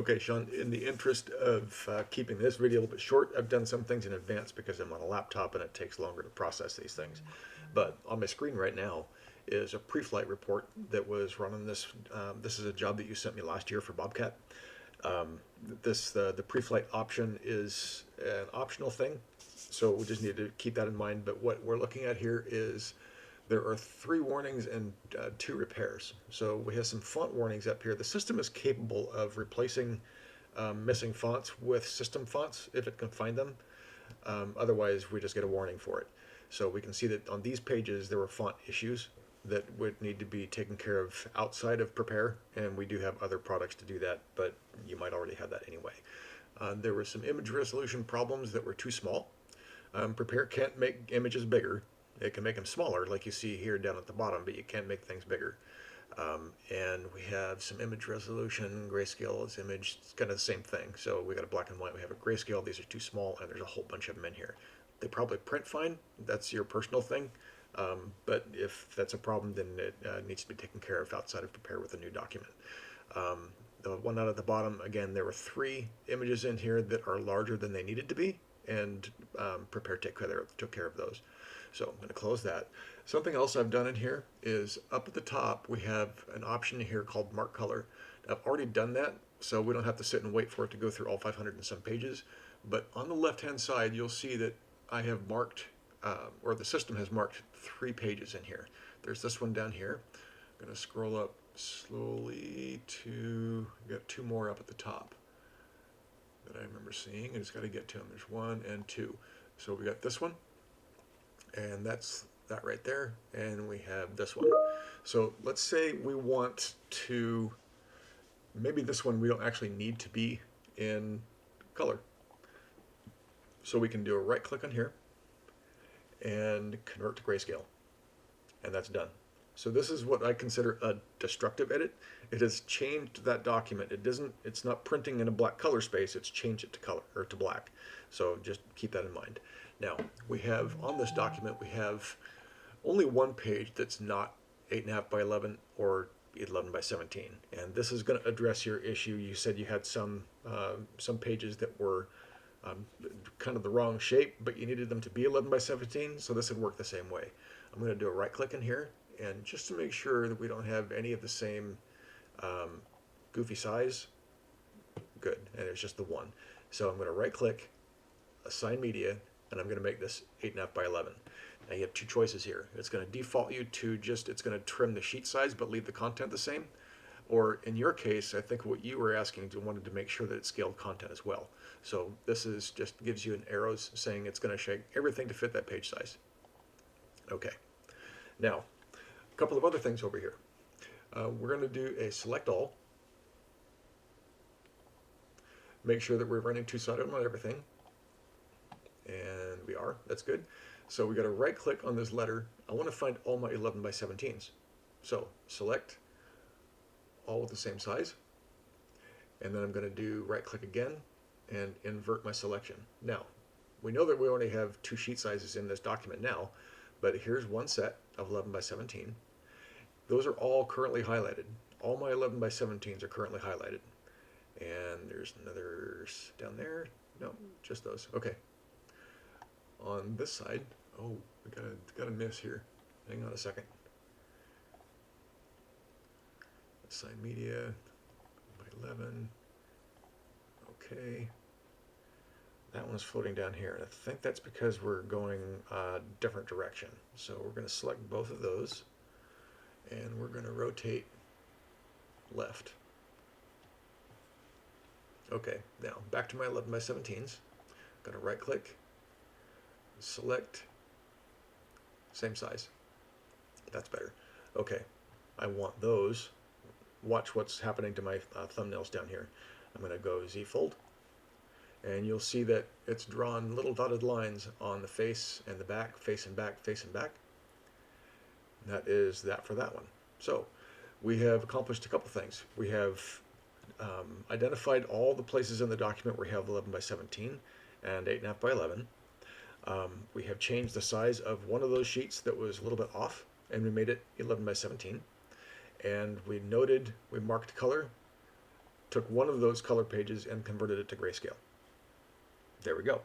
Okay, Sean, in the interest of keeping this video a little bit short, I've done some things in advance because I'm on a laptop and it takes longer to process these things. But on my screen right now is a pre-flight report that was run on this. This is a job that you sent me last year for Bobcat. Um, the pre-flight option is an optional thing, so we just need to keep that in mind. But what we're looking at here is there are 3 warnings and 2 repairs. So we have some font warnings up here. The system is capable of replacing missing fonts with system fonts if it can find them. Otherwise, we just get a warning for it. So we can see that on these pages there were font issues that would need to be taken care of outside of Prepare, and we do have other products to do that, but you might already have that anyway. There were some image resolution problems that were too small. Prepare can't make images bigger. It can make them smaller, like you see here down at the bottom, but you can't make things bigger. And we have some image resolution, grayscale is image, it's kind of the same thing. So we got a black and white, we have a grayscale, these are too small, and there's a whole bunch of them in here. They probably print fine, that's your personal thing. But if that's a problem, then it needs to be taken care of outside of Prepare with a new document. The one out at the bottom, again, there were 3 images in here that are larger than they needed to be, and Prepare took care of those. So I'm going to close that. Something else I've done in here is up at the top we have an option here called Mark Color. I've already done that, so we don't have to sit and wait for it to go through all 500 and some pages. But on the left-hand side, you'll see that I have marked, or the system has marked 3 pages in here. There's this one down here. I'm going to scroll up slowly to, we got 2 more up at the top that I remember seeing. I just got to get to them. There's 1 and 2. So we got this one, and that's that right there, and we have this one. So let's say we want to, maybe this one we don't actually need to be in color. So we can do a right click on here and convert to grayscale, and that's done. So this is what I consider a destructive edit. It has changed that document. It's not printing in a black color space, it's changed it to color, or to black. So just keep that in mind. Now, we have, on this document, we have only one page that's not 8.5 by 11 or 11 by 17. And this is going to address your issue. You said you had some pages that were kind of the wrong shape, but you needed them to be 11 by 17, so this would work the same way. I'm going to do a right click in here, and just to make sure that we don't have any of the same goofy size, good, and it's just the one. So I'm going to right click, assign media, and I'm going to make this 8.5 by 11. Now you have 2 choices here. It's going to default you to just, it's going to trim the sheet size but leave the content the same. Or in your case, I think what you were asking, you wanted to make sure that it scaled content as well. So this is just gives you an arrows saying it's going to shake everything to fit that page size. Okay. Now, a couple of other things over here. We're going to do a select all. Make sure that we're running two-sided on everything. And we are, that's good. So we got to right click on this letter. I want to find all my 11 by 17s. So select all with the same size. And then I'm going to do right click again and invert my selection. Now, we know that we only have 2 sheet sizes in this document now, but here's one set of 11 by 17. Those are all currently highlighted. All my 11 by 17s are currently highlighted. And there's another down there. No, just those. Okay. On this side, oh, we got a miss here. Hang on a second. Assign media by 11. Okay. That one's floating down here. And I think that's because we're going a different direction. So we're going to select both of those, and we're going to rotate left. Okay, now back to my 11 by 17s. I'm going to right click, select, same size. That's better. Okay, I want those. Watch what's happening to my thumbnails down here. I'm going to go Z fold, and you'll see that it's drawn little dotted lines on the face and the back, face and back, face and back. That is that for that one. So we have accomplished a couple things. We have identified all the places in the document where we have 11 by 17 and 8.5 by 11. We have changed the size of one of those sheets that was a little bit off, and we made it 11 by 17. And we marked color took one of those color pages and converted it to grayscale. There we go.